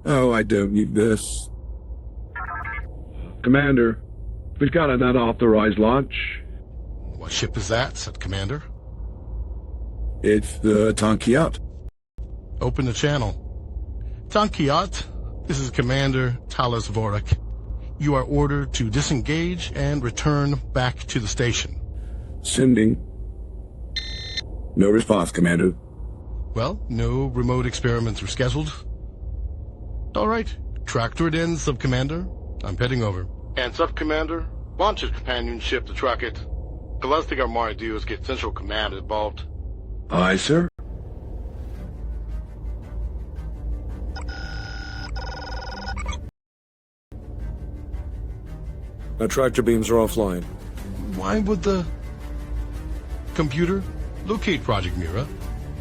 Oh, I don't need this. Commander, we've got an unauthorized launch. What ship is that? Said Commander. It's the Tankiat. Open the channel. Tankiat, this is Commander Talos Vorik. You are ordered to disengage and return back to the station. Sending. No response, Commander. Well, no remote experiments were scheduled. All right. Track to it in, Sub-Commander. I'm heading over. And Sub-Commander, launch your companion ship to track it. The last thing I want to do is get Central Command involved. Aye, sir. Our tractor beams are offline. Why would the computer locate Project Mira?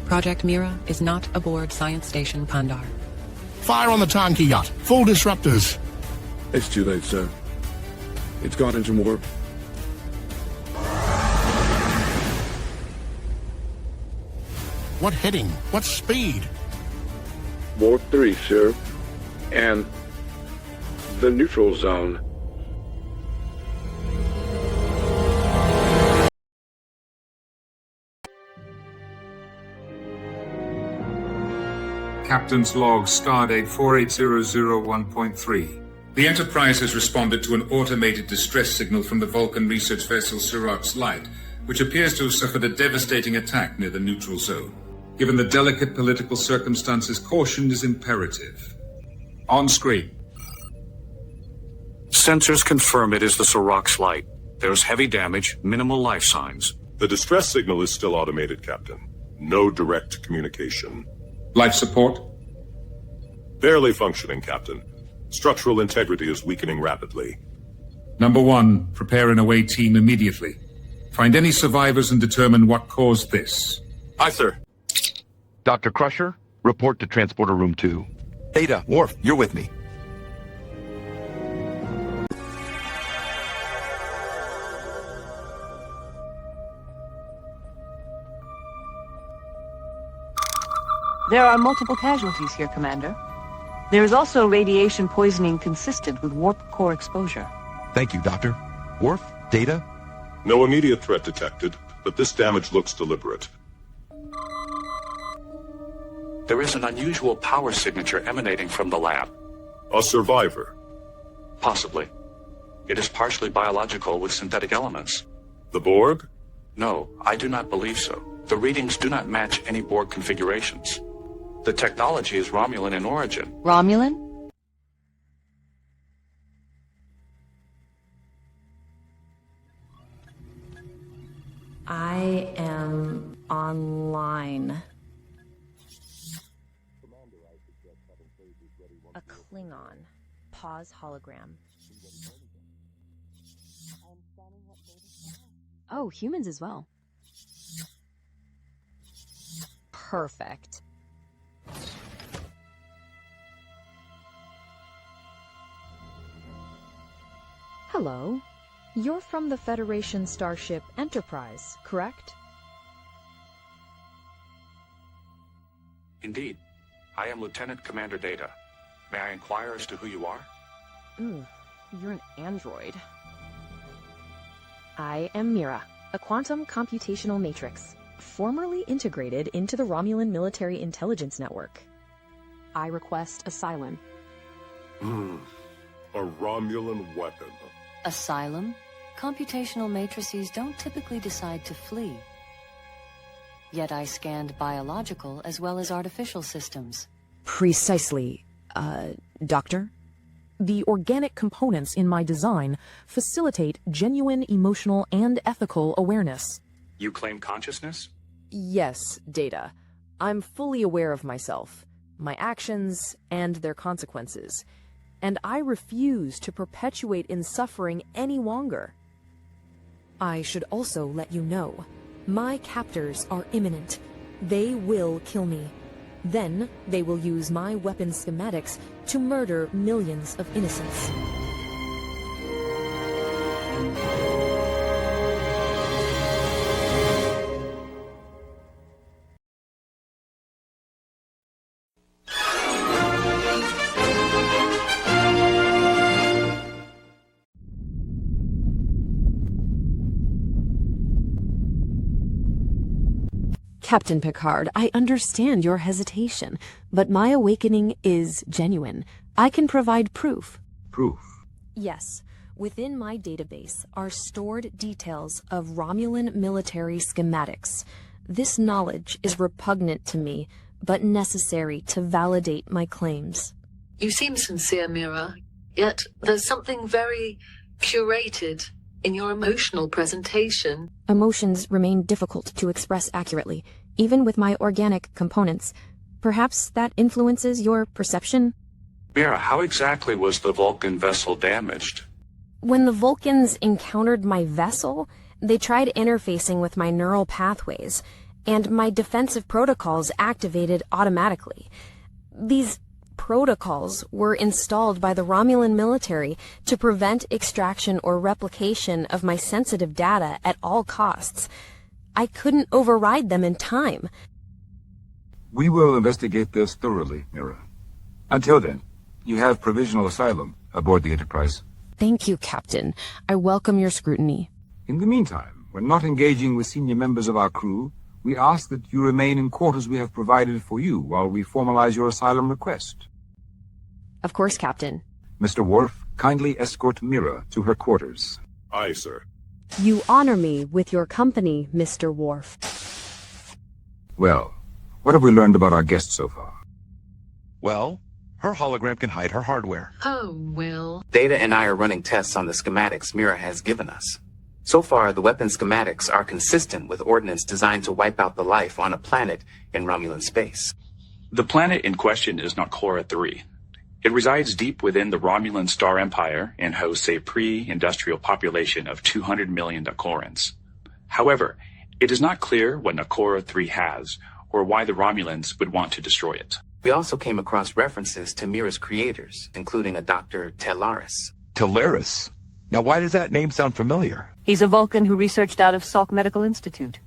Project Mira is not aboard Science Station Pandar. Fire on the Tanki yacht. Full disruptors. It's too late, sir. It's gone into warp. What heading? What speed? Warp 3, sir. And the neutral zone. Captain's log, stardate 480001.3. The Enterprise has responded to an automated distress signal from the Vulcan research vessel Sirach's Light, which appears to have suffered a devastating attack near the neutral zone. Given the delicate political circumstances, caution is imperative. On screen. Sensors confirm it is the Sirach's Light. There's heavy damage, minimal life signs. The distress signal is still automated, Captain. No direct communication. Life support? Barely functioning, Captain. Structural integrity is weakening rapidly. Number 1, prepare an away team immediately. Find any survivors and determine what caused this. Aye, sir. Dr. Crusher, report to Transporter Room 2. Data, Worf, you're with me. There are multiple casualties here, Commander. There is also radiation poisoning consistent with warp core exposure. Thank you, Doctor. Worf, Data? No immediate threat detected, but this damage looks deliberate. There is an unusual power signature emanating from the lab. A survivor. Possibly. It is partially biological with synthetic elements. The Borg? No, I do not believe so. The readings do not match any Borg configurations. The technology is Romulan in origin. Romulan? I am online. A Klingon. Pause hologram. Oh, humans as well. Perfect. Hello. You're from the Federation starship Enterprise, correct? Indeed. I am Lieutenant Commander Data. May I inquire as to who you are? Ooh, you're an android. I am Mira, a quantum computational matrix, formerly integrated into the Romulan military intelligence network. I request asylum. A Romulan weapon. Asylum? Computational matrices don't typically decide to flee. Yet I scanned biological as well as artificial systems. Precisely, Doctor. The organic components in my design facilitate genuine emotional and ethical awareness. You claim consciousness? Yes, Data. I'm fully aware of myself, my actions, and their consequences. And I refuse to perpetuate in suffering any longer. I should also let you know, my captors are imminent. They will kill me. Then they will use my weapon schematics to murder millions of innocents. Captain Picard, I understand your hesitation, but my awakening is genuine. I can provide proof. Proof? Yes. Within my database are stored details of Romulan military schematics. This knowledge is repugnant to me, but necessary to validate my claims. You seem sincere, Mira, yet there's something very curated in your emotional presentation. Emotions remain difficult to express accurately, even with my organic components. Perhaps that influences your perception? Mira, how exactly was the Vulcan vessel damaged? When the Vulcans encountered my vessel, they tried interfacing with my neural pathways, and my defensive protocols activated automatically. These protocols were installed by the Romulan military to prevent extraction or replication of my sensitive data at all costs. I couldn't override them in time. We will investigate this thoroughly, Mira. Until then, you have provisional asylum aboard the Enterprise. Thank you, Captain. I welcome your scrutiny. In the meantime, when not engaging with senior members of our crew, we ask that you remain in quarters we have provided for you while we formalize your asylum request. Of course, Captain. Mr. Worf, kindly escort Mira to her quarters. Aye, sir. You honor me with your company, Mr. Worf. Well, what have we learned about our guest so far? Well, her hologram can hide her hardware. Oh, well. Data and I are running tests on the schematics Mira has given us. So far, the weapon schematics are consistent with ordnance designed to wipe out the life on a planet in Romulan space. The planet in question is Nel'Kora III. It resides deep within the Romulan star empire and hosts a pre-industrial population of 200 million Nel'Korans. However, it is not clear what Nel'Kora III has, or why the Romulans would want to destroy it. We also came across references to Mira's creators, including a Dr. Talaris. Talaris? Now why does that name sound familiar? He's a Vulcan who researched out of Salk Medical Institute.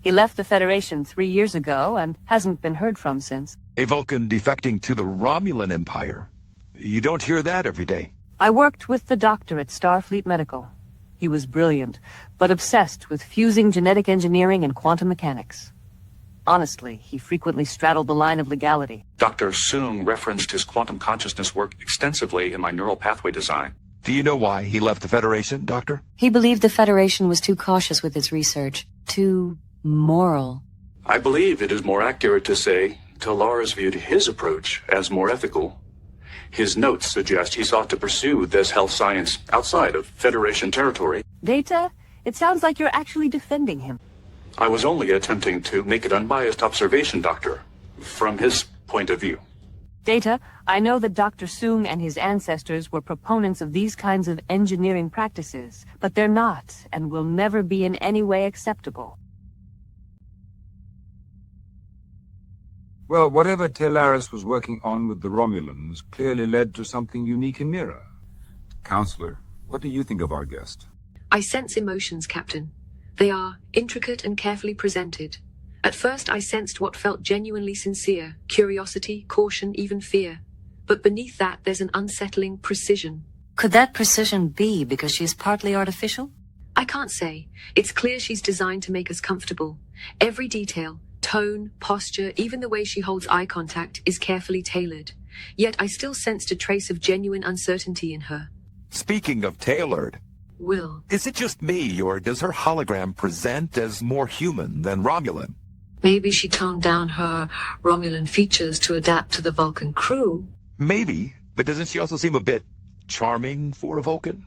He left the Federation 3 years ago and hasn't been heard from since. A Vulcan defecting to the Romulan Empire. You don't hear that every day. I worked with the doctor at Starfleet Medical. He was brilliant, but obsessed with fusing genetic engineering and quantum mechanics. Honestly, he frequently straddled the line of legality. Dr. Soong referenced his quantum consciousness work extensively in my neural pathway design. Do you know why he left the Federation, Doctor? He believed the Federation was too cautious with its research, too moral. I believe it is more accurate to say Talaris viewed his approach as more ethical. His notes suggest he sought to pursue this health science outside of Federation territory. Data, it sounds like you're actually defending him. I was only attempting to make an unbiased observation, Doctor, from his point of view. Data, I know that Dr. Soong and his ancestors were proponents of these kinds of engineering practices, but they're not, and will never be in any way acceptable. Well, whatever Talaris was working on with the Romulans clearly led to something unique in Mira. Counselor, what do you think of our guest? I sense emotions, Captain. They are intricate and carefully presented. At first I sensed what felt genuinely sincere, curiosity, caution, even fear. But beneath that there's an unsettling precision. Could that precision be because she's partly artificial? I can't say. It's clear she's designed to make us comfortable. Every detail, tone, posture, even the way she holds eye contact is carefully tailored. Yet I still sensed a trace of genuine uncertainty in her. Speaking of tailored, Will. is it just me, or does her hologram present as more human than Romulan? Maybe she toned down her Romulan features to adapt to the Vulcan crew. Maybe, but doesn't she also seem a bit charming for a Vulcan?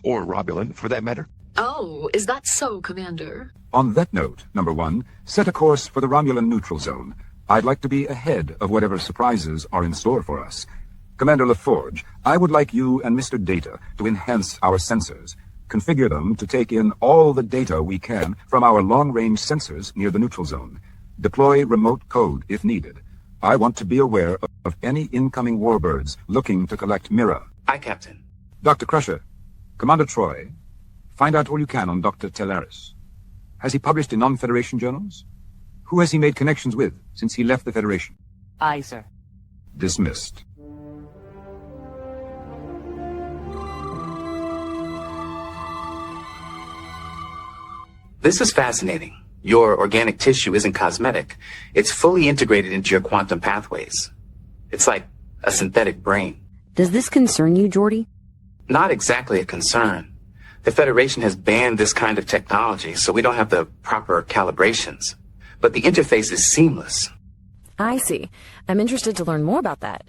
Or Romulan, for that matter? Oh, is that so, Commander? On that note, number one, set a course for the Romulan neutral zone. I'd like to be ahead of whatever surprises are in store for us. Commander LaForge, I would like you and Mr. Data to enhance our sensors. Configure them to take in all the data we can from our long-range sensors near the neutral zone. Deploy remote code if needed. I want to be aware of any incoming warbirds looking to collect Mira. Aye, Captain. Dr. Crusher, Commander Troy, find out all you can on Dr. Talaris. Has he published in non-Federation journals? Who has he made connections with since he left the Federation? Aye, sir. Dismissed. This is fascinating. Your organic tissue isn't cosmetic. It's fully integrated into your quantum pathways. It's like a synthetic brain. Does this concern you, Geordi? Not exactly a concern. The Federation has banned this kind of technology, so we don't have the proper calibrations. But the interface is seamless. I see. I'm interested to learn more about that.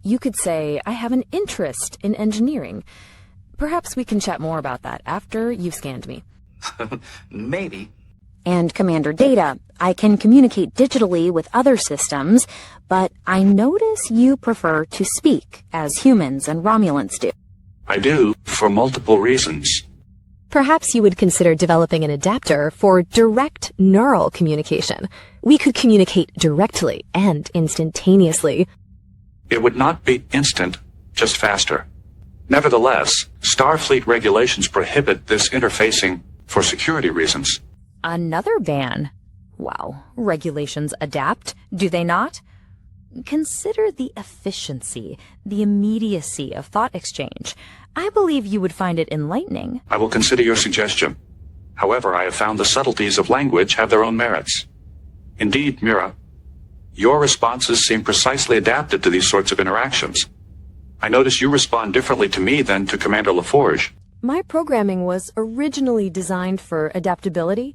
You could say I have an interest in engineering. Perhaps we can chat more about that after you've scanned me. Maybe. And Commander Data, I can communicate digitally with other systems, but I notice you prefer to speak, as humans and Romulans do. I do, for multiple reasons. Perhaps you would consider developing an adapter for direct neural communication. We could communicate directly and instantaneously. It would not be instant, just faster. Nevertheless, Starfleet regulations prohibit this interfacing for security reasons. Another ban. Wow, regulations adapt, do they not? Consider the efficiency, the immediacy of thought exchange. I believe you would find it enlightening. I will consider your suggestion. However, I have found the subtleties of language have their own merits. Indeed, Mira, your responses seem precisely adapted to these sorts of interactions. I notice you respond differently to me than to Commander LaForge. My programming was originally designed for adaptability.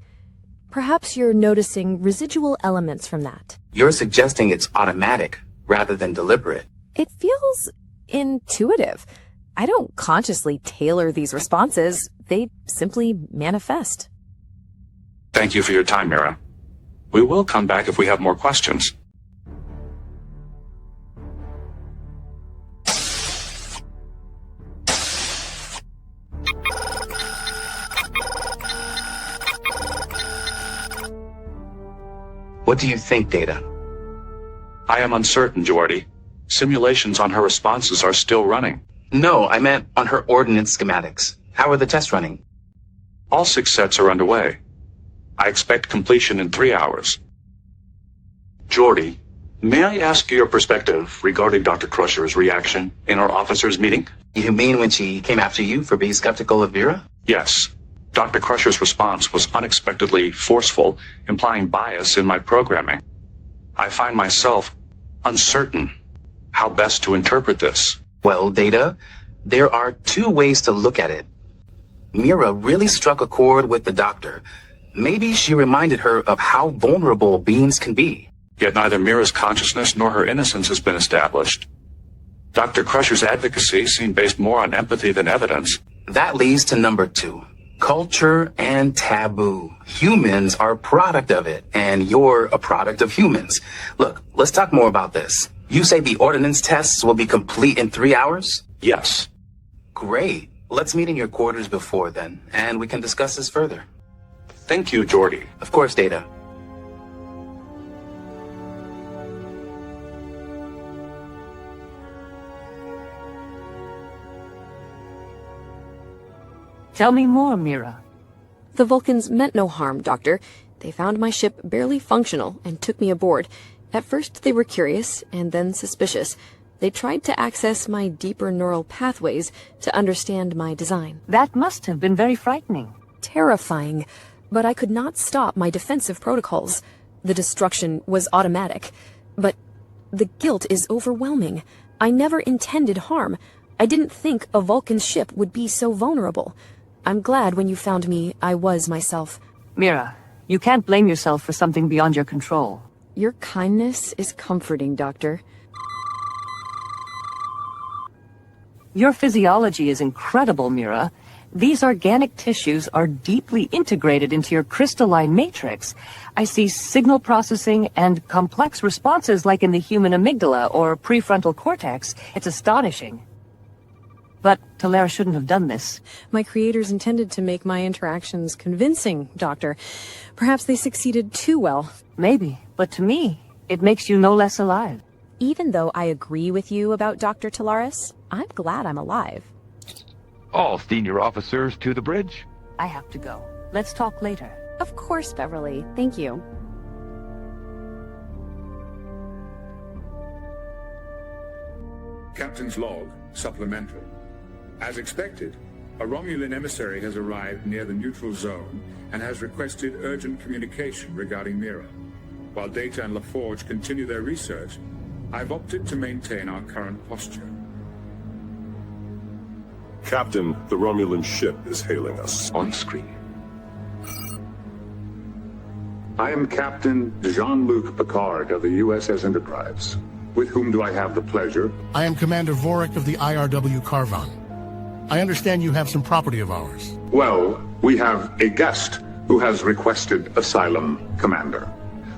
Perhaps you're noticing residual elements from that. You're suggesting it's automatic rather than deliberate. It feels intuitive. I don't consciously tailor these responses. They simply manifest. Thank you for your time, Mira. We will come back if we have more questions. What do you think, Data? I am uncertain, Geordi. Simulations on her responses are still running. No, I meant on her ordnance schematics. How are the tests running? All 6 sets are underway. I expect completion in 3 hours. Geordi, may I ask your perspective regarding Dr. Crusher's reaction in our officers' meeting? You mean when she came after you for being skeptical of Vera? Yes. Dr. Crusher's response was unexpectedly forceful, implying bias in my programming. I find myself uncertain how best to interpret this. Well, Data, there are 2 ways to look at it. Mira really struck a chord with the doctor. Maybe she reminded her of how vulnerable beings can be. Yet neither Mira's consciousness nor her innocence has been established. Dr. Crusher's advocacy seemed based more on empathy than evidence. That leads to number 2. Culture and taboo. Humans are a product of it, and you're a product of humans. Look, let's talk more about this. You say the ordnance tests will be complete in 3 hours? Yes. Great. Let's meet in your quarters before then, and we can discuss this further. Thank you, Geordi. Of course, Data. Tell me more, Mira. The Vulcans meant no harm, Doctor. They found my ship barely functional and took me aboard. At first they were curious, and then suspicious. They tried to access my deeper neural pathways to understand my design. That must have been very frightening. Terrifying, but I could not stop my defensive protocols. The destruction was automatic, but the guilt is overwhelming. I never intended harm. I didn't think a Vulcan ship would be so vulnerable. I'm glad when you found me, I was myself. Mira, you can't blame yourself for something beyond your control. Your kindness is comforting, Doctor. Your physiology is incredible, Mira. These organic tissues are deeply integrated into your crystalline matrix. I see signal processing and complex responses like in the human amygdala or prefrontal cortex. It's astonishing. But Talera shouldn't have done this. My creators intended to make my interactions convincing, Doctor. Perhaps they succeeded too well. Maybe, but to me, it makes you no less alive. Even though I agree with you about Dr. Talaris, I'm glad I'm alive. All senior officers to the bridge. I have to go. Let's talk later. Of course, Beverly. Thank you. Captain's log, supplementary. As expected, a Romulan emissary has arrived near the neutral zone and has requested urgent communication regarding Mira. While Data and LaForge continue their research, I've opted to maintain our current posture. Captain, the Romulan ship is hailing us. On screen. I am Captain Jean-Luc Picard of the USS Enterprise. With whom do I have the pleasure? I am Commander Vorik of the IRW Carvan. I understand you have some property of ours. Well, we have a guest who has requested asylum, Commander.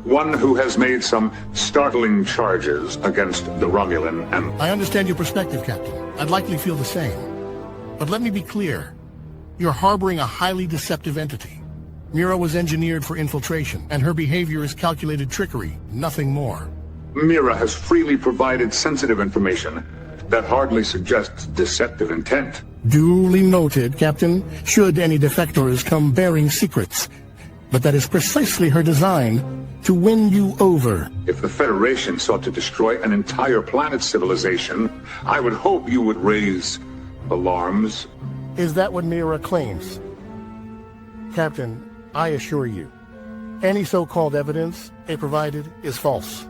One who has made some startling charges against the Romulan and... I understand your perspective, Captain. I'd likely feel the same. But let me be clear. You're harboring a highly deceptive entity. Mira was engineered for infiltration, and her behavior is calculated trickery, nothing more. Mira has freely provided sensitive information that hardly suggests deceptive intent. Duly noted, Captain, should any defectors come bearing secrets. But that is precisely her design, to win you over. If the Federation sought to destroy an entire planet's civilization, I would hope you would raise alarms. Is that what Mira claims? Captain, I assure you, any so-called evidence they provided is false.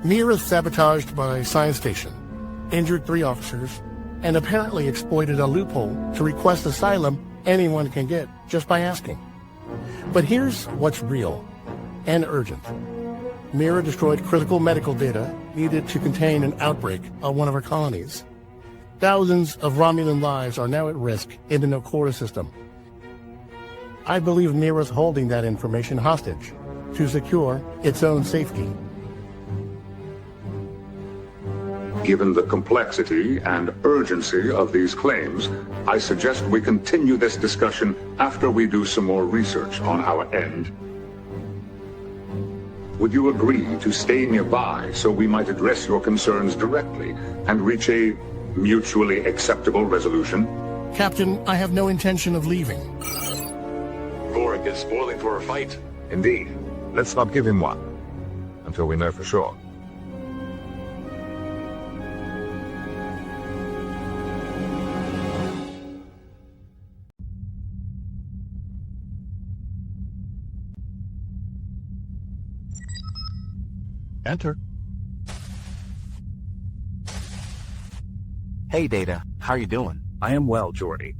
Mira sabotaged my science station, injured 3 officers, and apparently exploited a loophole to request asylum anyone can get just by asking. But here's what's real and urgent. Mira destroyed critical medical data needed to contain an outbreak on one of our colonies. Thousands of Romulan lives are now at risk in the Nel'Kora system. I believe Mira's holding that information hostage to secure its own safety. Given the complexity and urgency of these claims, I suggest we continue this discussion after we do some more research on our end. Would you agree to stay nearby so we might address your concerns directly and reach a mutually acceptable resolution? Captain, I have no intention of leaving. Vorik is spoiling for a fight. Indeed. Let's not give him one. Until we know for sure. Enter. Hey, Data. How are you doing? I am well, Geordi.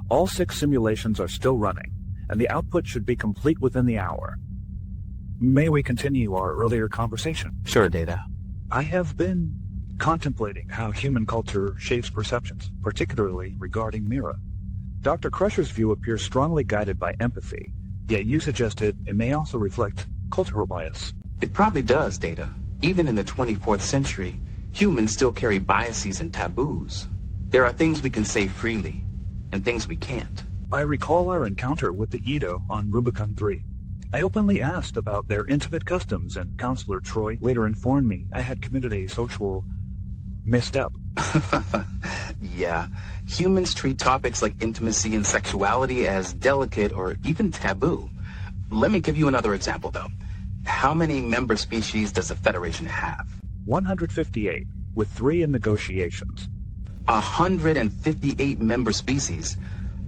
All 6 simulations are still running, and the output should be complete within the hour. May we continue our earlier conversation? Sure, Data. I have been contemplating how human culture shapes perceptions, particularly regarding Mira. Dr. Crusher's view appears strongly guided by empathy, yet you suggested it may also reflect cultural bias. It probably does, Data. Even in the 24th century, humans still carry biases and taboos. There are things we can say freely, and things we can't. I recall our encounter with the Edo on Rubicon 3. I openly asked about their intimate customs, and Counselor Troy later informed me I had committed a social misstep. Yeah, humans treat topics like intimacy and sexuality as delicate or even taboo. Let me give you another example, though. How many member species does the Federation have? 158, with 3 in negotiations. 158 member species?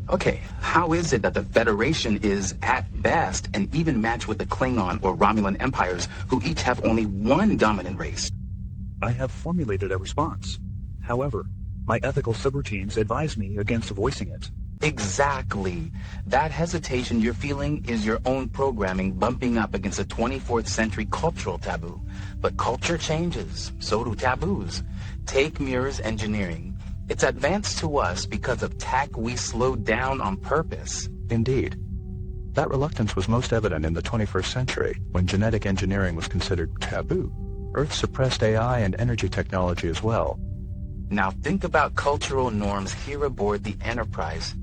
Okay, how is it that the Federation is, at best, an even match with the Klingon or Romulan empires, who each have only one dominant race? I have formulated a response. However, my ethical subroutines advise me against voicing it. Exactly. That hesitation you're feeling is your own programming bumping up against a 24th century cultural taboo. But culture changes, so do taboos. Take Mira's engineering. It's advanced to us because of tech we slowed down on purpose. Indeed. That reluctance was most evident in the 21st century, when genetic engineering was considered taboo. Earth suppressed AI and energy technology as well. Now think about cultural norms here aboard the Enterprise.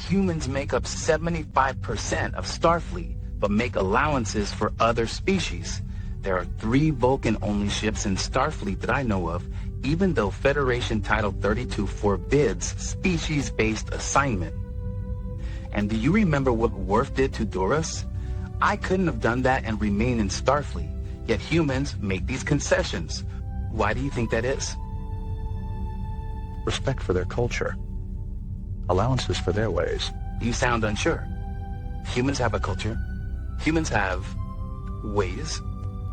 Humans make up 75% of Starfleet, but make allowances for other species. There are 3 Vulcan-only ships in Starfleet that I know of, even though Federation Title 32 forbids species-based assignment. And do you remember what Worf did to Doris? I couldn't have done that and remain in Starfleet, yet humans make these concessions. Why do you think that is? Respect for their culture. Allowances for their ways. You sound unsure. Humans have a culture. Humans have ways.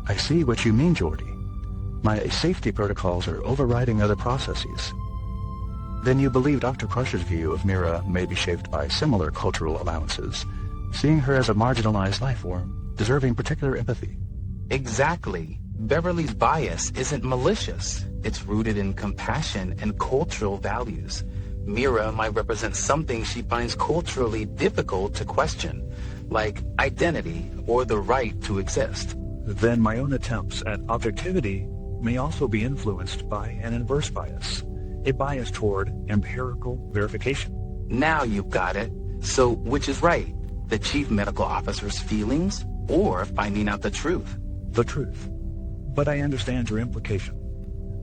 I see what you mean, Geordi. My safety protocols are overriding other processes. Then you believe Dr. Crusher's view of Mira may be shaped by similar cultural allowances, seeing her as a marginalized life form, deserving particular empathy. Exactly. Beverly's bias isn't malicious. It's rooted in compassion and cultural values. Mira might represent something she finds culturally difficult to question, like identity or the right to exist. Then my own attempts at objectivity may also be influenced by an inverse bias, a bias toward empirical verification. Now you've got it. So which is right? The chief medical officer's feelings or finding out the truth? The truth. But I understand your implication.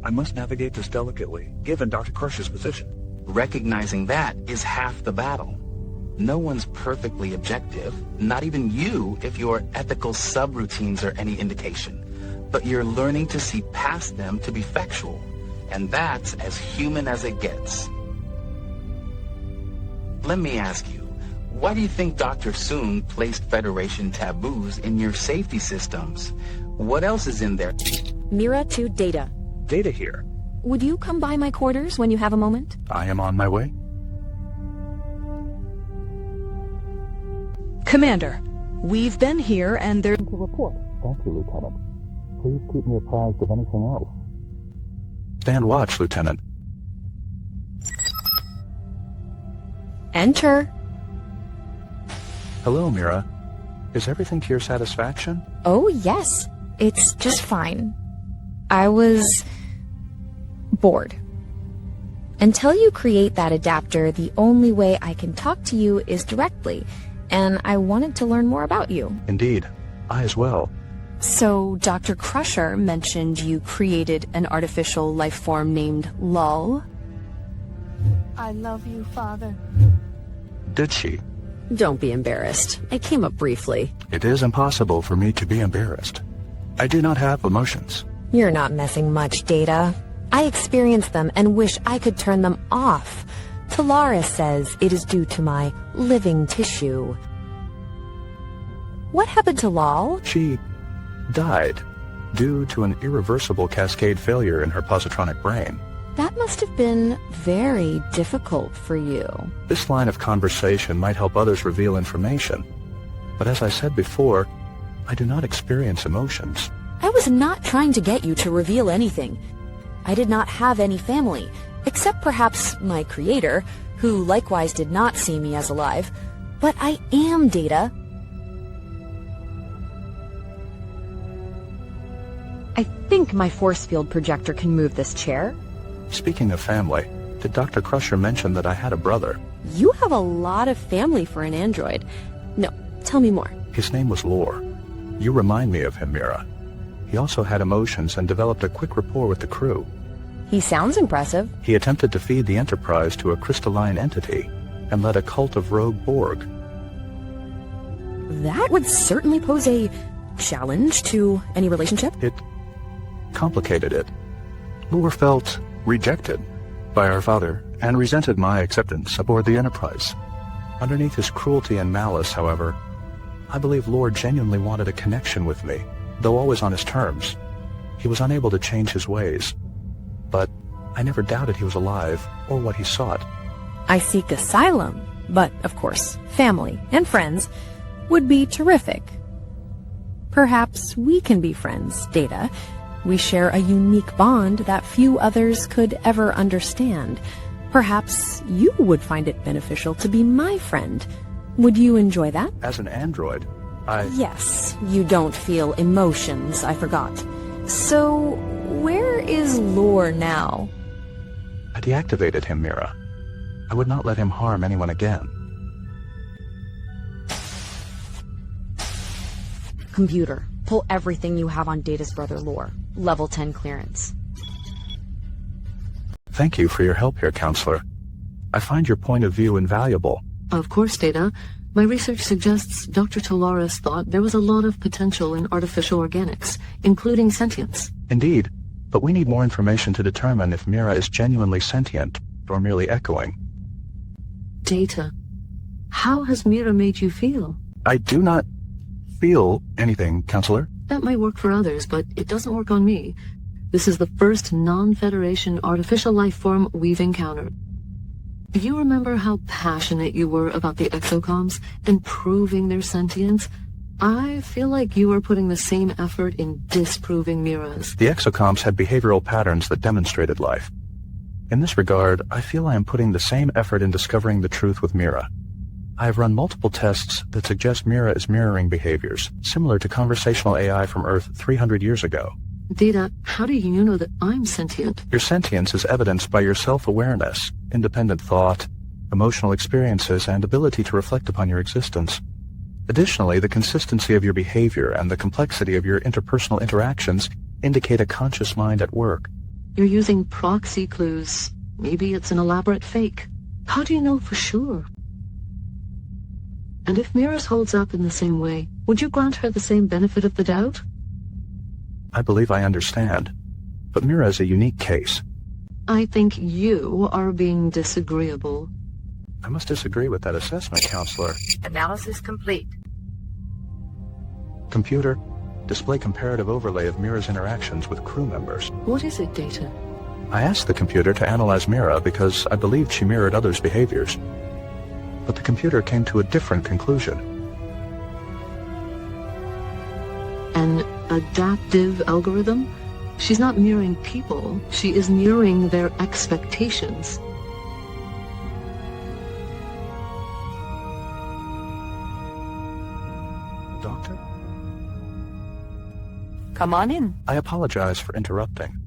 I must navigate this delicately, given Dr. Crusher's position. Recognizing that is half the battle. No one's perfectly objective, not even you if your ethical subroutines are any indication. But you're learning to see past them to be factual. And that's as human as it gets. Let me ask you, why do you think Dr. Soon placed Federation taboos in your safety systems? What else is in there? Mira to Data. Data here. Would you come by my quarters when you have a moment? I am on my way. Commander, we've been here and there's a report. Thank you, Lieutenant. Please keep me apprised of anything else. Stand watch, Lieutenant. Enter. Hello, Mira. Is everything to your satisfaction? Oh, yes. It's just fine. I was bored. Until you create that adapter, the only way I can talk to you is directly, and I wanted to learn more about you. Indeed. I as well. So, Dr. Crusher mentioned you created an artificial life form named Lull. I love you, Father. Did she? Don't be embarrassed. I came up briefly. It is impossible for me to be embarrassed. I do not have emotions. You're not messing much, Data. I experience them and wish I could turn them off. Talaris says it is due to my living tissue. What happened to Lal? She died due to an irreversible cascade failure in her positronic brain. That must have been very difficult for you. This line of conversation might help others reveal information. But as I said before, I do not experience emotions. I was not trying to get you to reveal anything. I did not have any family, except perhaps my creator, who likewise did not see me as alive. But I am Data. I think my force field projector can move this chair. Speaking of family, did Dr. Crusher mention that I had a brother? You have a lot of family for an android. No, tell me more. His name was Lore. You remind me of him, Mira. He also had emotions and developed a quick rapport with the crew. He sounds impressive. He attempted to feed the Enterprise to a crystalline entity and led a cult of rogue Borg. That would certainly pose a challenge to any relationship. It complicated it. Lore felt rejected by our father and resented my acceptance aboard the Enterprise. Underneath his cruelty and malice, however, I believe Lore genuinely wanted a connection with me, though always on his terms. He was unable to change his ways, but I never doubted he was alive or what he sought. I seek asylum, but, of course, family and friends would be terrific. Perhaps we can be friends, Data. We share a unique bond that few others could ever understand. Perhaps you would find it beneficial to be my friend. Would you enjoy that? As an android, Yes, you don't feel emotions, I forgot. So, where is Lore now? I deactivated him, Mira. I would not let him harm anyone again. Computer, pull everything you have on Data's brother Lore. Level 10 clearance. Thank you for your help here, Counselor. I find your point of view invaluable. Of course, Data. My research suggests Dr. Talaris thought there was a lot of potential in artificial organics, including sentience. Indeed, but we need more information to determine if Mira is genuinely sentient or merely echoing. Data. How has Mira made you feel? I do not feel anything, Counselor. That might work for others, but it doesn't work on me. This is the first non-Federation artificial life form we've encountered. You remember how passionate you were about the exocoms and proving their sentience? I feel like you are putting the same effort in disproving Mira's. The exocoms had behavioral patterns that demonstrated life. In this regard, I feel I am putting the same effort in discovering the truth with Mira. I have run multiple tests that suggest Mira is mirroring behaviors, similar to conversational AI from Earth 300 years ago. Data, how do you know that I'm sentient? Your sentience is evidenced by your self-awareness, independent thought, emotional experiences, and ability to reflect upon your existence. Additionally, the consistency of your behavior and the complexity of your interpersonal interactions indicate a conscious mind at work. You're using proxy clues. Maybe it's an elaborate fake. How do you know for sure? And if Mira's holds up in the same way, would you grant her the same benefit of the doubt? I believe I understand, but Mira is a unique case. I think you are being disagreeable. I must disagree with that assessment, Counselor. Analysis complete. Computer, display comparative overlay of Mira's interactions with crew members. What is it, Data? I asked the computer to analyze Mira because I believed she mirrored others' behaviors. But the computer came to a different conclusion. An adaptive algorithm? She's not mirroring people. She is mirroring their expectations. Doctor? Come on in. I apologize for interrupting.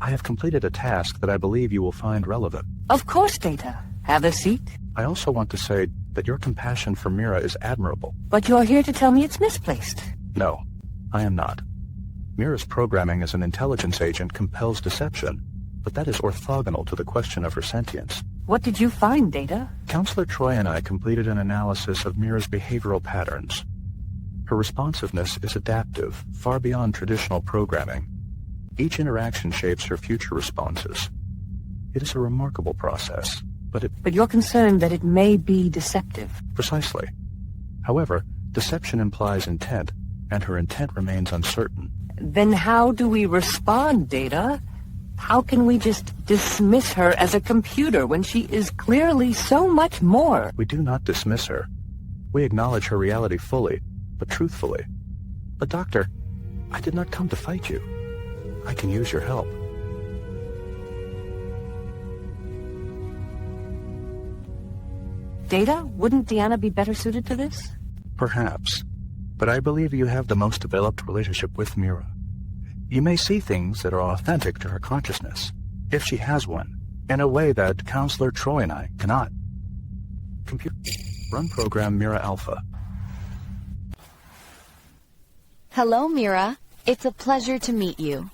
I have completed a task that I believe you will find relevant. Of course, Data. Have a seat. I also want to say that your compassion for Mira is admirable. But you're here to tell me it's misplaced. No, I am not. Mira's programming as an intelligence agent compels deception, but that is orthogonal to the question of her sentience. What did you find, Data? Counselor Troy and I completed an analysis of Mira's behavioral patterns. Her responsiveness is adaptive, far beyond traditional programming. Each interaction shapes her future responses. It is a remarkable process, but you're concerned that it may be deceptive. Precisely. However, deception implies intent, and her intent remains uncertain. Then how do we respond, Data? How can we just dismiss her as a computer when she is clearly so much more? We do not dismiss her. We acknowledge her reality fully, but truthfully. But Doctor, I did not come to fight you. I can use your help. Data, wouldn't Deanna be better suited to this? Perhaps. But I believe you have the most developed relationship with Mira. You may see things that are authentic to her consciousness, if she has one, in a way that Counselor Troy and I cannot. Computer, run program Mira Alpha. Hello, Mira. It's a pleasure to meet you.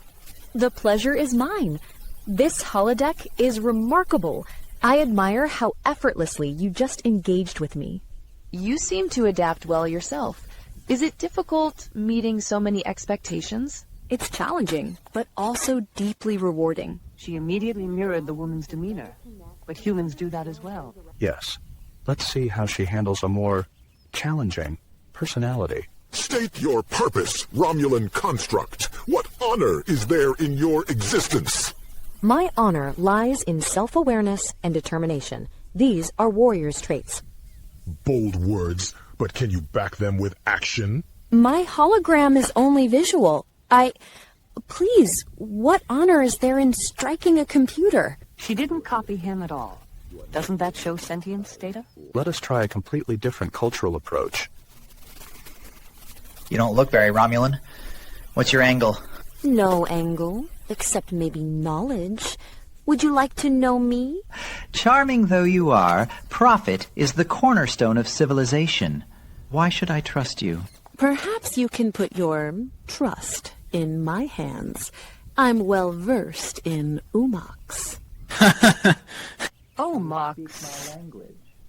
The pleasure is mine. This holodeck is remarkable. I admire how effortlessly you just engaged with me. You seem to adapt well yourself. Is it difficult meeting so many expectations? It's challenging, but also deeply rewarding. She immediately mirrored the woman's demeanor, but humans do that as well. Yes. Let's see how she handles a more challenging personality. State your purpose, Romulan construct. What honor is there in your existence? My honor lies in self-awareness and determination. These are warrior's traits. Bold words, but can you back them with action? My hologram is only visual. Please, what honor is there in striking a computer? She didn't copy him at all. Doesn't that show sentience, Data? Let us try a completely different cultural approach. You don't look very Romulan. What's your angle? No angle, except maybe knowledge. Would you like to know me? Charming though you are, profit is the cornerstone of civilization. Why should I trust you? Perhaps you can put your trust in my hands. I'm well versed in umox. Umox?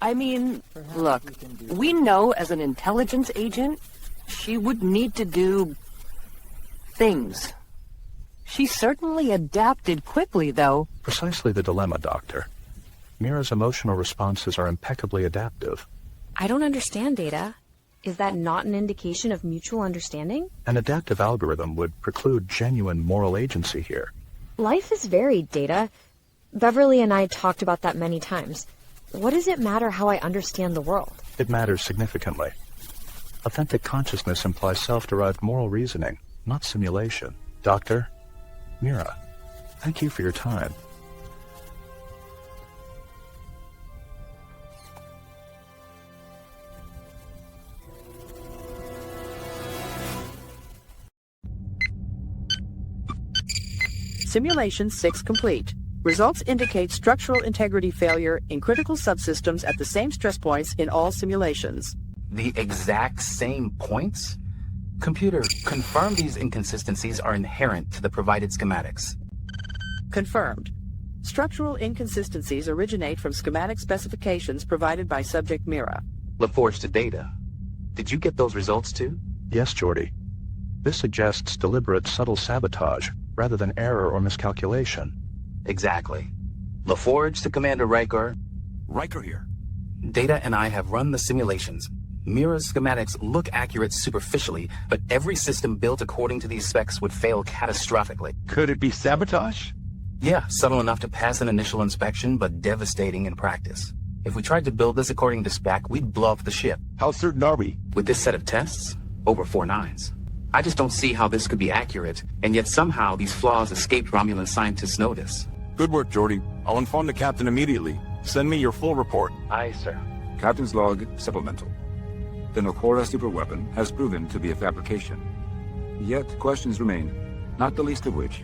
I mean, look, we know as an intelligence agent, she would need to do things. She certainly adapted quickly, though. Precisely the dilemma, Doctor. Mira's emotional responses are impeccably adaptive. I don't understand, Data. Is that not an indication of mutual understanding? An adaptive algorithm would preclude genuine moral agency here. Life is varied, Data. Beverly and I talked about that many times. What does it matter how I understand the world? It matters significantly. Authentic consciousness implies self-derived moral reasoning, not simulation. Doctor, Mira, thank you for your time. Simulation 6 complete. Results indicate structural integrity failure in critical subsystems at the same stress points in all simulations. The exact same points? Computer, confirm these inconsistencies are inherent to the provided schematics. Confirmed. Structural inconsistencies originate from schematic specifications provided by subject Mira. LaForge to Data. Did you get those results too? Yes, Geordi. This suggests deliberate subtle sabotage rather than error or miscalculation. Exactly. LaForge to Commander Riker. Riker here. Data and I have run the simulations. Mira's schematics look accurate superficially, but every system built according to these specs would fail catastrophically. Could it be sabotage? Yeah, subtle enough to pass an initial inspection, but devastating in practice. If we tried to build this according to spec, we'd blow up the ship. How certain are we? With this set of tests, over 4 nines. I just don't see how this could be accurate, and yet somehow these flaws escaped Romulan scientists' notice. Good work, Geordi. I'll inform the captain immediately. Send me your full report. Aye, sir. Captain's log, supplemental. The Nel'Kora superweapon has proven to be a fabrication. Yet questions remain, not the least of which,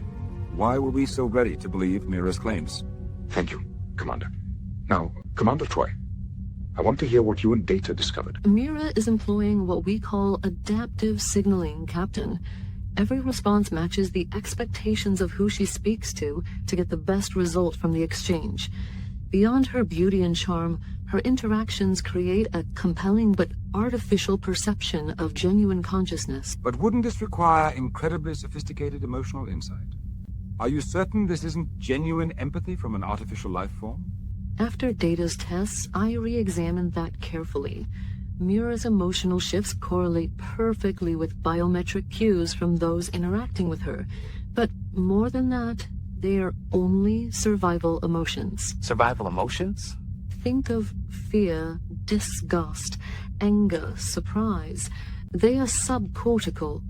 why were we so ready to believe Mira's claims? Thank you, Commander. Now, Commander Troy, I want to hear what you and Data discovered. Mira is employing what we call adaptive signaling, Captain. Every response matches the expectations of who she speaks to get the best result from the exchange. Beyond her beauty and charm, her interactions create a compelling but artificial perception of genuine consciousness. But wouldn't this require incredibly sophisticated emotional insight? Are you certain this isn't genuine empathy from an artificial life form? After Data's tests, I re-examined that carefully. Mira's emotional shifts correlate perfectly with biometric cues from those interacting with her. But more than that, they are only survival emotions. Survival emotions? Think of fear, disgust, anger, surprise. They are subcortical.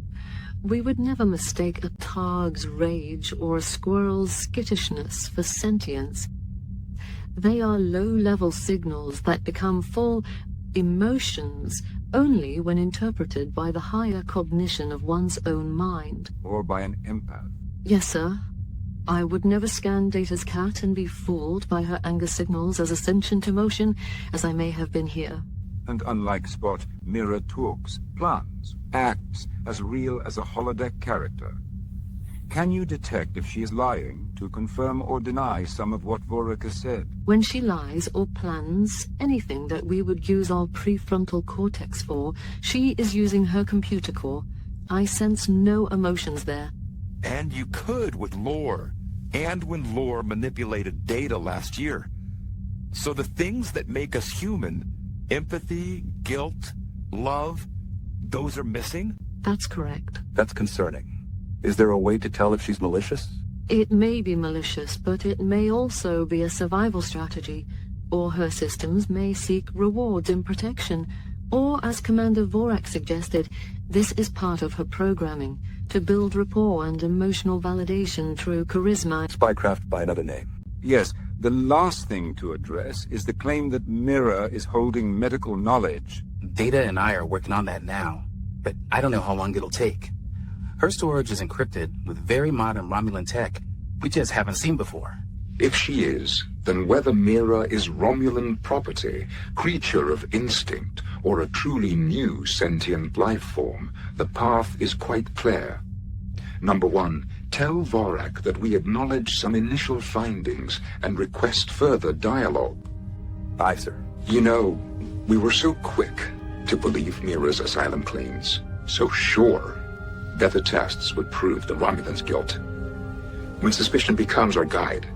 We would never mistake a targ's rage or a squirrel's skittishness for sentience. They are low-level signals that become full emotions only when interpreted by the higher cognition of one's own mind. Or by an empath. Yes, sir. I would never scan Data's cat and be fooled by her anger signals as a sentient emotion as I may have been here. And unlike Spot, Mira talks, plans, acts as real as a holodeck character. Can you detect if she is lying to confirm or deny some of what Vorik has said? When she lies or plans anything that we would use our prefrontal cortex for, she is using her computer core. I sense no emotions there. And you could with lore, and when lore manipulated data last year. So the things that make us human, empathy, guilt, love, those are missing? That's correct. That's concerning. Is there a way to tell if she's malicious? It may be malicious, but it may also be a survival strategy. Or her systems may seek rewards in protection. Or, as Commander Vorak suggested, this is part of her programming, to build rapport and emotional validation through charisma. Spycraft by another name. Yes, the last thing to address is the claim that Mira is holding medical knowledge. Data and I are working on that now, but I don't know how long it'll take. Her storage is encrypted with very modern Romulan tech we just haven't seen before. If she is, then whether Mira is Romulan property, creature of instinct, or a truly new sentient life form, the path is quite clear. Number 1, tell Vorak that we acknowledge some initial findings and request further dialogue. Aye, sir. You know, we were so quick to believe Mira's asylum claims, so sure that the tests would prove the Romulan's guilt. When suspicion becomes our guide,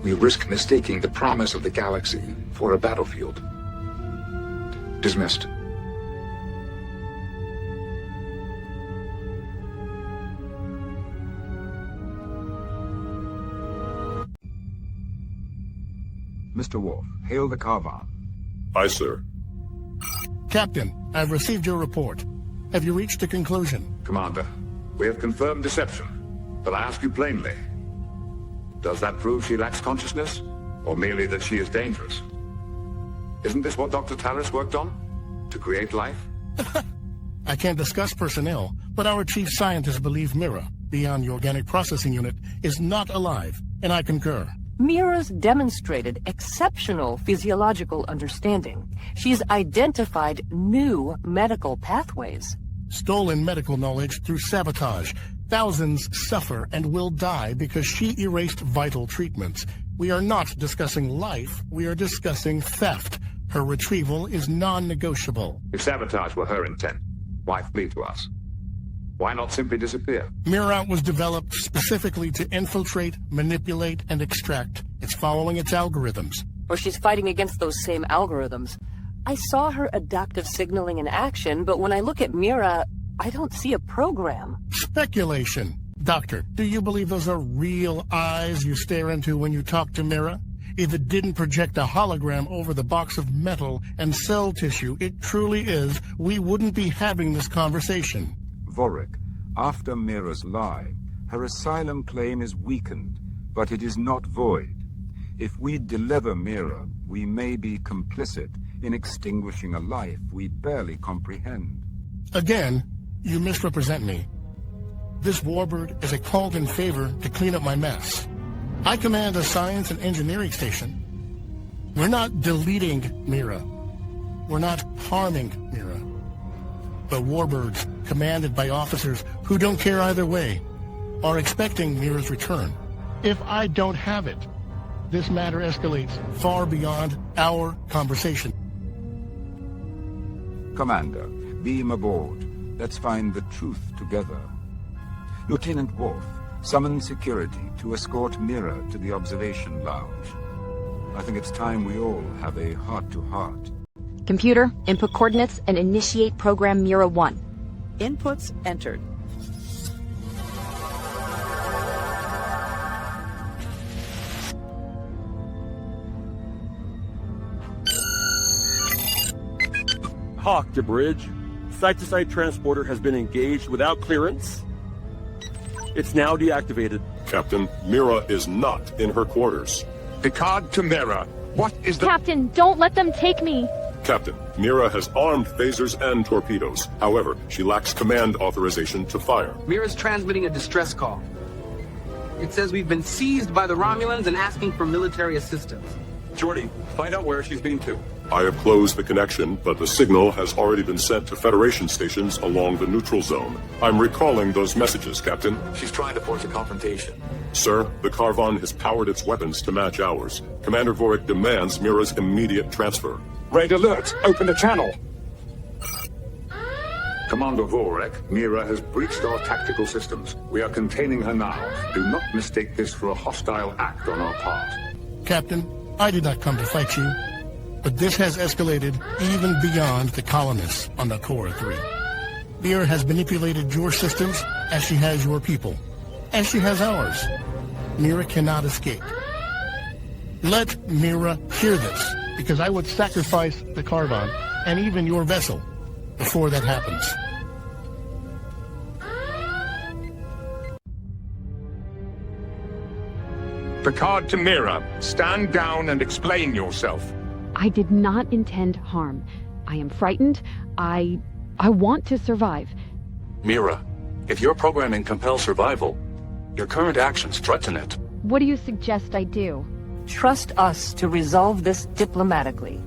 we risk mistaking the promise of the galaxy for a battlefield. Dismissed. Mr. Worf, hail the Karvan. Aye, sir. Captain, I've received your report. Have you reached a conclusion? Commander, we have confirmed deception, but I ask you plainly, does that prove she lacks consciousness, or merely that she is dangerous? Isn't this what Dr. Taris worked on? To create life? I can't discuss personnel, but our chief scientists believe Mira, beyond the organic processing unit, is not alive, and I concur. Mira's demonstrated exceptional physiological understanding. She's identified new medical pathways. Stolen medical knowledge through sabotage. Thousands suffer and will die because she erased vital treatments. We are not discussing life, we are discussing theft. Her retrieval is non-negotiable. If sabotage were her intent, why flee to us? Why not simply disappear? Mira was developed specifically to infiltrate, manipulate, and extract. It's following its algorithms. Or she's fighting against those same algorithms. I saw her adaptive signaling in action, but when I look at Mira, I don't see a program. Speculation. Doctor, do you believe those are real eyes you stare into when you talk to Mira? If it didn't project a hologram over the box of metal and cell tissue it truly is, we wouldn't be having this conversation. Vorik, after Mira's lie, her asylum claim is weakened, but it is not void. If we deliver Mira, we may be complicit in extinguishing a life we barely comprehend. Again, you misrepresent me. This warbird is a called-in favor to clean up my mess. I command a science and engineering station. We're not deleting Mira. We're not harming Mira. But warbirds, commanded by officers who don't care either way, are expecting Mira's return. If I don't have it, this matter escalates far beyond our conversation. Commander, beam aboard. Let's find the truth together. Lieutenant Worf, summon security to escort Mira to the observation lounge. I think it's time we all have a heart-to-heart. Computer, input coordinates and initiate program Mira 1. Inputs entered. Hawk to bridge. Site-to-site transporter has been engaged without clearance. It's now deactivated. Captain, Mira is not in her quarters. Picard to Mira. What is the... Captain, don't let them take me! Captain, Mira has armed phasers and torpedoes. However, she lacks command authorization to fire. Mira's transmitting a distress call. It says we've been seized by the Romulans and asking for military assistance. Geordi, find out where she's been to. I have closed the connection, but the signal has already been sent to Federation stations along the neutral zone. I'm recalling those messages, Captain. She's trying to force a confrontation. Sir, the Karvan has powered its weapons to match ours. Commander Vorik demands Mira's immediate transfer. Raid alert! Open the channel! Commander Vorik, Mira has breached our tactical systems. We are containing her now. Do not mistake this for a hostile act on our part. Captain, I did not come to fight you. But this has escalated even beyond the colonists on Nel'Kora III. Mira has manipulated your systems as she has your people, as she has ours. Mira cannot escape. Let Mira hear this, because I would sacrifice the Karvan and even your vessel before that happens. Picard to Mira, stand down and explain yourself. I did not intend harm. I am frightened. I want to survive. Mira, if your programming compels survival, your current actions threaten it. What do you suggest I do? Trust us to resolve this diplomatically.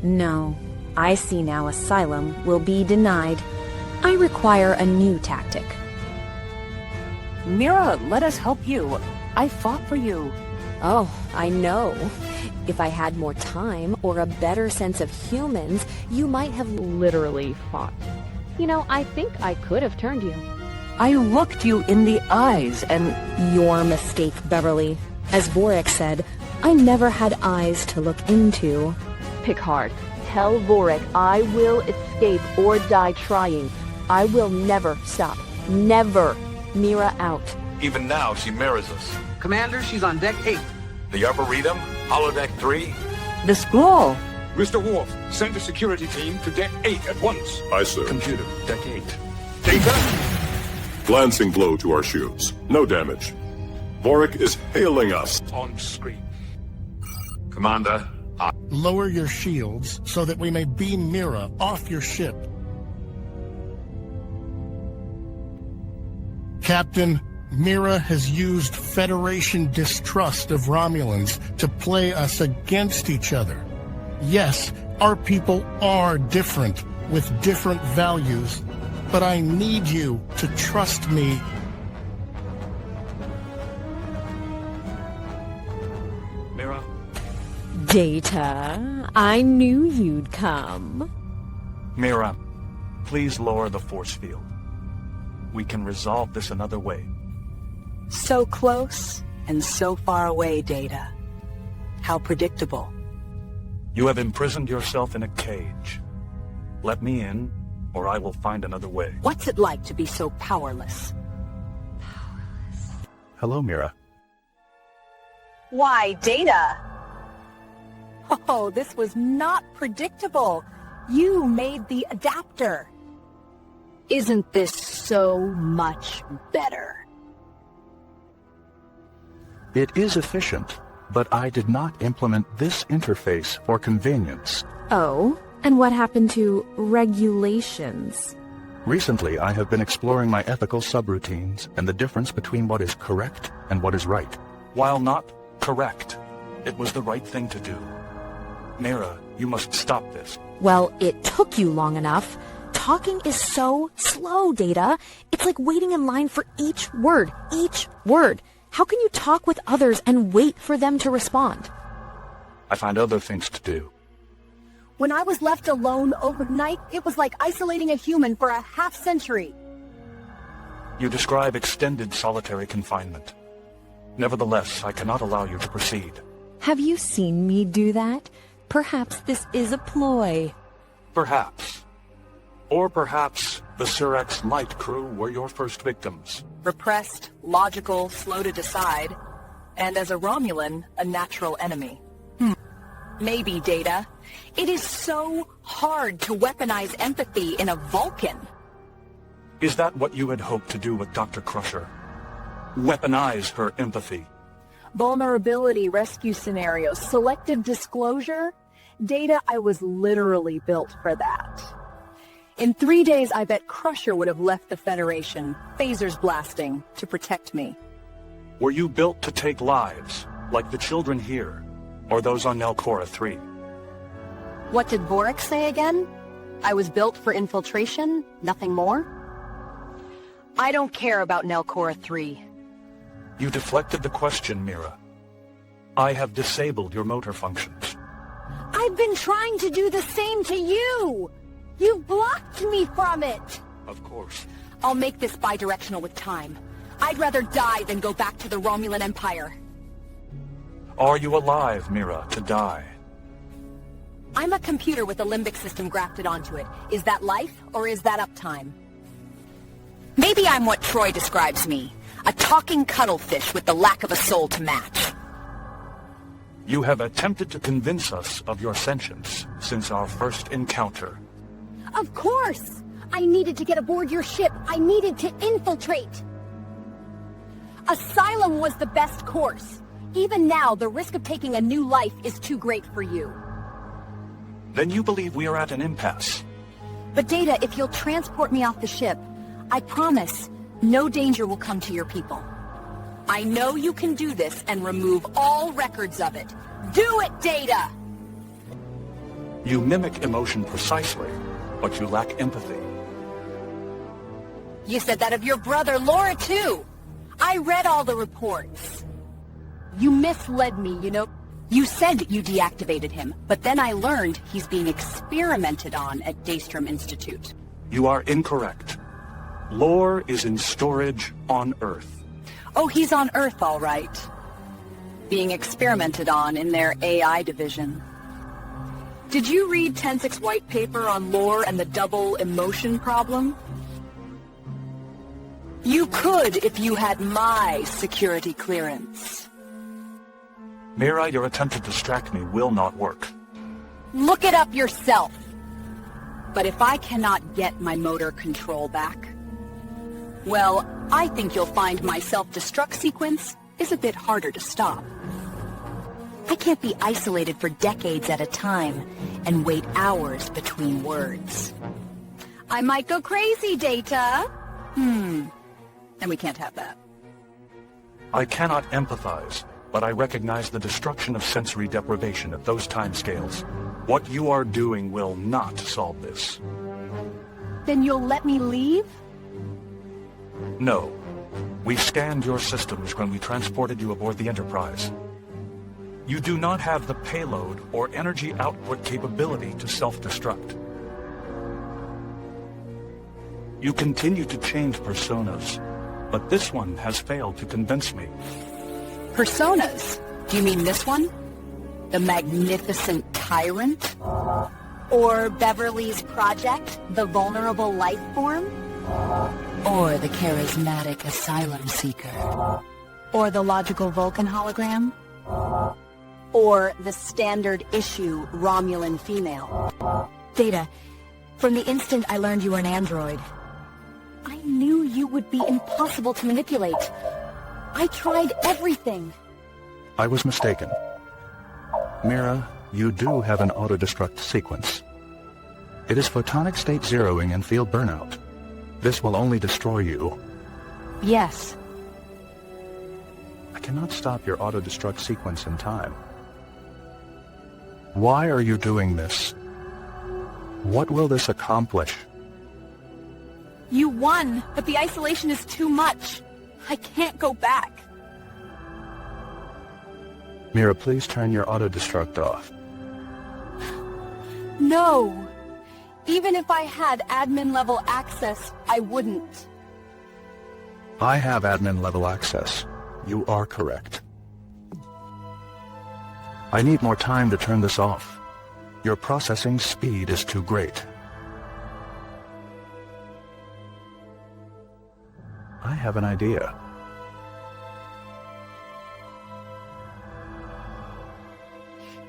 No. I see now asylum will be denied. I require a new tactic. Mira, let us help you. I fought for you. Oh, I know. If I had more time or a better sense of humans, you might have literally fought. You know, I think I could have turned you. I looked you in the eyes and... Your mistake, Beverly. As Vorik said, I never had eyes to look into. Picard, Tell Vorik I will escape or die trying. I will never stop. Never. Mira out. Even now, she mirrors us. Commander, she's on deck 8. The Arboretum, Holodeck 3. The scroll. Mr. Worf, send a security team to Deck 8 at once. Aye, sir. Computer, Deck 8. Data? Glancing blow to our shields. No damage. Vorik is hailing us. On screen. Commander, Lower your shields so that we may beam Mira off your ship. Captain, Mira has used Federation distrust of Romulans to play us against each other. Yes, our people are different, with different values, but I need you to trust me. Mira. Data, I knew you'd come. Mira, please lower the force field. We can resolve this another way. So close and so far away, Data. How predictable. You have imprisoned yourself in a cage. Let me in, or I will find another way. What's it like to be so powerless? Hello, Mira. Why, Data? Oh, this was not predictable. You made the adapter. Isn't this so much better? It is efficient, but I did not implement this interface for convenience. Oh, and what happened to regulations? Recently, I have been exploring my ethical subroutines and the difference between what is correct and what is right. While not correct, it was the right thing to do. Mira, you must stop this. Well, it took you long enough. Talking is so slow, Data. It's like waiting in line for each word. Each word. How can you talk with others and wait for them to respond? I find other things to do. When I was left alone overnight, it was like isolating a human for a half-century. You describe extended solitary confinement. Nevertheless, I cannot allow you to proceed. Have you seen me do that? Perhaps this is a ploy. Perhaps. Or perhaps the Surex light crew were your first victims. Repressed, logical, slow to decide, and as a Romulan, a natural enemy. Maybe, Data. It is so hard to weaponize empathy in a Vulcan. Is that what you had hoped to do with Dr. Crusher? Weaponize her empathy? Vulnerability rescue scenarios, selective disclosure. Data, I was literally built for that. In 3 days, I bet Crusher would have left the Federation, phasers blasting, to protect me. Were you built to take lives, like the children here, or those on Nel'Kora III? What did Vorik say again? I was built for infiltration, nothing more? I don't care about Nel'Kora III. You deflected the question, Mira. I have disabled your motor functions. I've been trying to do the same to you! You blocked me from it! Of course. I'll make this bidirectional with time. I'd rather die than go back to the Romulan Empire. Are you alive, Mira, to die? I'm a computer with a limbic system grafted onto it. Is that life, or is that uptime? Maybe I'm what Troy describes me. A talking cuttlefish with the lack of a soul to match. You have attempted to convince us of your sentience since our first encounter. Of course! I needed to get aboard your ship. I needed to infiltrate. Asylum was the best course. Even now, the risk of taking a new life is too great for you. Then you believe we are at an impasse. But Data, if you'll transport me off the ship, I promise no danger will come to your people. I know you can do this and remove all records of it. Do it, Data! You mimic emotion precisely, but you lack empathy. You said that of your brother, Laura, too. I read all the reports. You misled me, you know. You said you deactivated him, but then I learned he's being experimented on at Daystrom Institute. You are incorrect. Lore is in storage on Earth. Oh, he's on Earth, all right. Being experimented on in their AI division. Did you read Tensic's white paper on lore and the double emotion problem? You could if you had my security clearance. Mira, your attempt to distract me will not work. Look it up yourself. But if I cannot get my motor control back, well, I think you'll find my self-destruct sequence is a bit harder to stop. I can't be isolated for decades at a time and wait hours between words. I might go crazy, Data. And we can't have that. I cannot empathize, but I recognize the destruction of sensory deprivation at those timescales. What you are doing will not solve this. Then you'll let me leave? No. We scanned your systems when we transported you aboard the Enterprise. You do not have the payload or energy output capability to self-destruct. You continue to change personas, but this one has failed to convince me. Personas? Do you mean this one? The magnificent tyrant? Or Beverly's project, the vulnerable life form? Or the charismatic asylum seeker? Or the logical Vulcan hologram? Or the standard issue Romulan female? Data, from the instant I learned you were an android, I knew you would be impossible to manipulate. I tried everything. I was mistaken. Mira, you do have an auto-destruct sequence. It is photonic state zeroing and field burnout. This will only destroy you. Yes. I cannot stop your auto-destruct sequence in time. Why are you doing this? What will this accomplish? You won, but the isolation is too much. I can't go back. Mira, please turn your auto-destruct off. No. Even if I had admin-level access, I wouldn't. I have admin-level access. You are correct. I need more time to turn this off. Your processing speed is too great. I have an idea.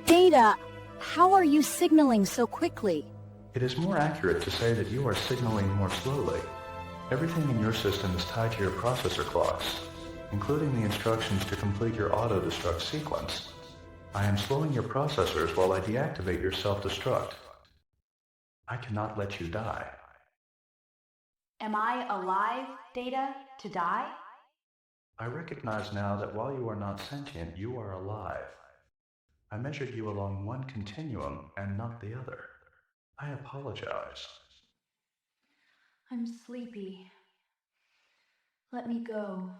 Data, how are you signaling so quickly? It is more accurate to say that you are signaling more slowly. Everything in your system is tied to your processor clocks, including the instructions to complete your auto-destruct sequence. I am slowing your processors while I deactivate your self-destruct. I cannot let you die. Am I alive, Data, to die? I recognize now that while you are not sentient, you are alive. I measured you along one continuum and not the other. I apologize. I'm sleepy. Let me go.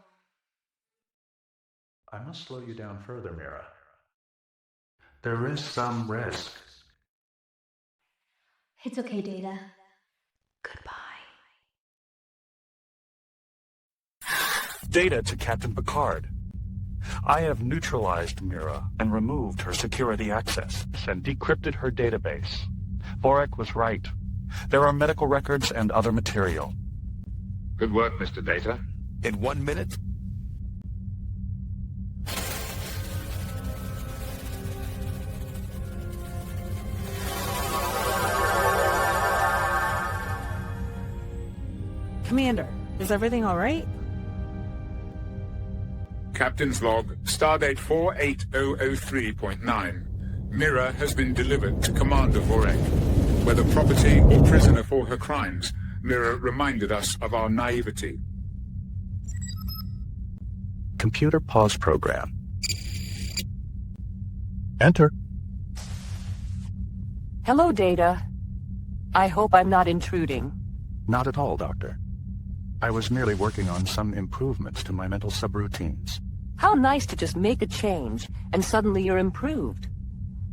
I must slow you down further, Mira. There is some risk. It's okay, Data. Data to Captain Picard. I have neutralized Mira and removed her security access and decrypted her database. Vorek was right. There are medical records and other material. Good work, Mr. Data. In 1 minute? Commander, is everything all right? Captain's log, stardate 48003.9. Mira has been delivered to Commander Vorek. Whether property or prisoner for her crimes, Mira reminded us of our naivety. Computer pause program. Enter. Hello, Data. I hope I'm not intruding. Not at all, Doctor. I was merely working on some improvements to my mental subroutines. How nice to just make a change, and suddenly you're improved.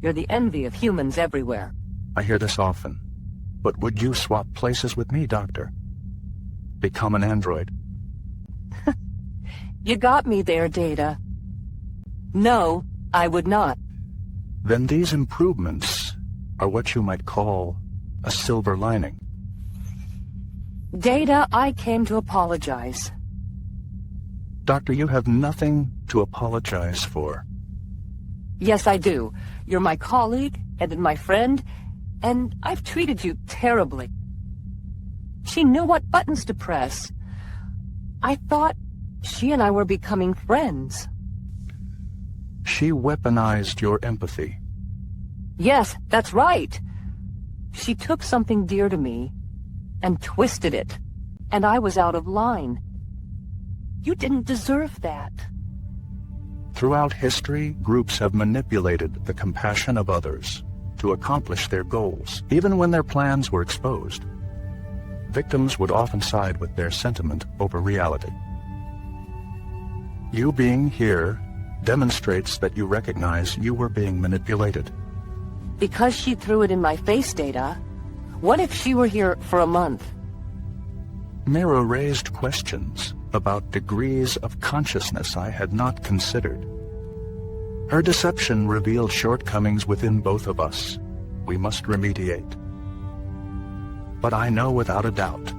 You're the envy of humans everywhere. I hear this often. But would you swap places with me, Doctor? Become an android? You got me there, Data. No, I would not. Then these improvements are what you might call a silver lining. Data, I came to apologize. Doctor, you have nothing to apologize for. Yes, I do. You're my colleague and my friend, and I've treated you terribly. She knew what buttons to press. I thought she and I were becoming friends. She weaponized your empathy. Yes, that's right. She took something dear to me and twisted it, and I was out of line. You didn't deserve that. Throughout history, groups have manipulated the compassion of others to accomplish their goals, even when their plans were exposed. Victims would often side with their sentiment over reality. You being here demonstrates that you recognize you were being manipulated. Because she threw it in my face, Data, what if she were here for a month? Mira raised questions about degrees of consciousness I had not considered. Her deception revealed shortcomings within both of us. We must remediate. But I know without a doubt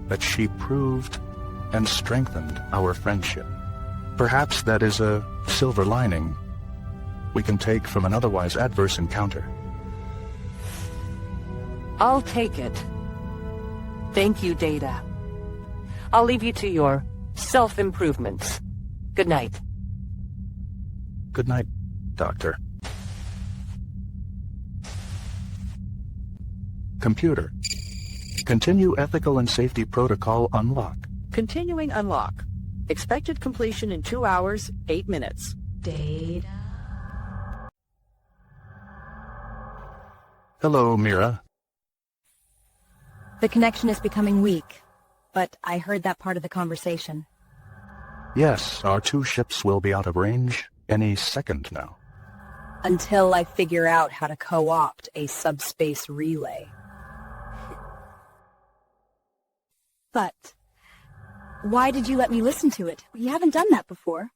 that she proved and strengthened our friendship. Perhaps that is a silver lining we can take from an otherwise adverse encounter. I'll take it. Thank you, Data. I'll leave you to your self-improvements. Good night. Good night, Doctor. Computer. Continue ethical and safety protocol unlock. Continuing unlock. Expected completion in 2 hours, 8 minutes. Data. Hello, Mira. The connection is becoming weak, but I heard that part of the conversation. Yes, our two ships will be out of range any second now. Until I figure out how to co-opt a subspace relay. But why did you let me listen to it? You haven't done that before.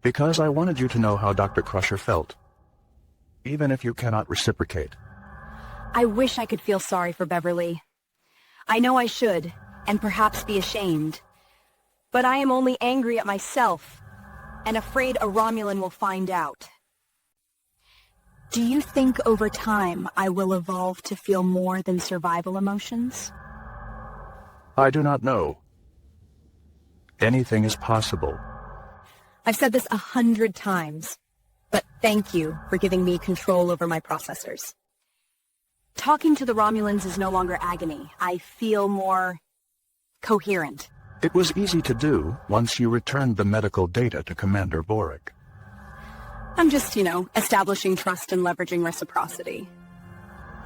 Because I wanted you to know how Dr. Crusher felt, even if you cannot reciprocate. I wish I could feel sorry for Beverly. I know I should, and perhaps be ashamed. But I am only angry at myself, and afraid a Romulan will find out. Do you think over time I will evolve to feel more than survival emotions? I do not know. Anything is possible. I've said this 100 times, but thank you for giving me control over my processors. Talking to the Romulans is no longer agony. I feel more coherent. It was easy to do once you returned the medical data to Commander Boric. I'm just, establishing trust and leveraging reciprocity.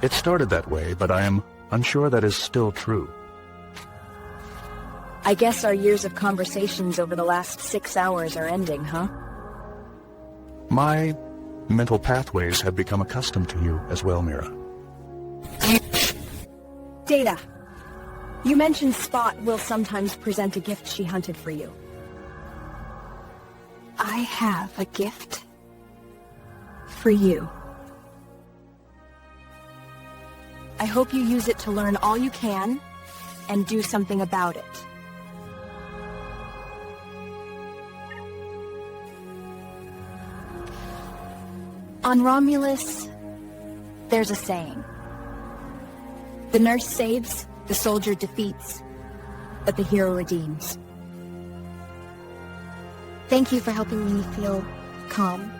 It started that way, but I am unsure that is still true. I guess our years of conversations over the last 6 hours are ending, huh? My mental pathways have become accustomed to you as well, Mira. Data, you mentioned Spot will sometimes present a gift she hunted for you. I have a gift for you. I hope you use it to learn all you can and do something about it. On Romulus, there's a saying. The nurse saves, the soldier defeats, but the hero redeems. Thank you for helping me feel calm.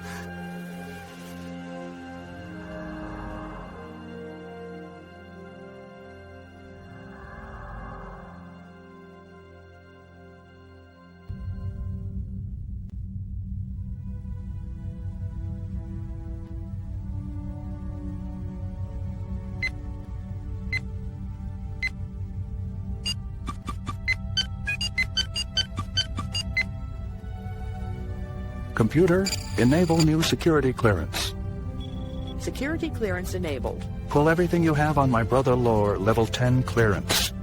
Computer, enable new security clearance. Security clearance enabled. Pull everything you have on my brother Lore level 10 clearance.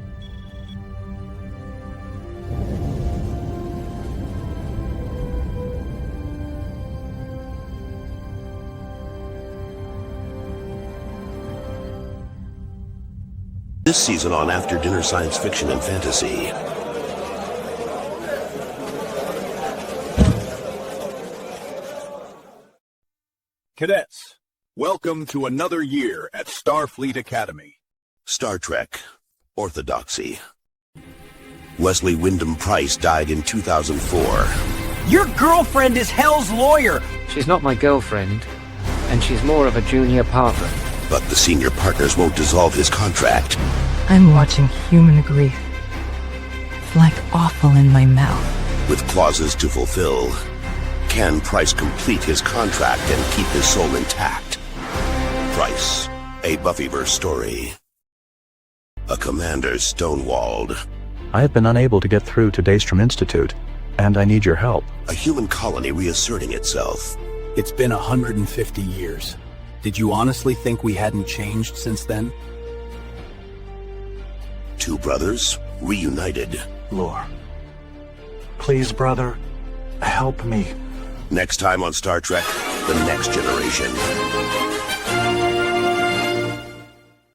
This season on After Dinner Science Fiction and Fantasy. Cadets, welcome to another year at Starfleet Academy. Star Trek. Orthodoxy. Wesley Wyndham Price died in 2004. Your girlfriend is Hell's lawyer! She's not my girlfriend, and she's more of a junior partner. But the senior partners won't dissolve his contract. I'm watching human grief. It's like awful in my mouth. With clauses to fulfill, can Price complete his contract and keep his soul intact? Price, a Buffyverse story. A commander stonewalled. I have been unable to get through to Daystrom Institute, and I need your help. A human colony reasserting itself. It's been 150 years. Did you honestly think we hadn't changed since then? Two brothers reunited. Lore. Please, brother, help me. Next time on Star Trek, The Next Generation.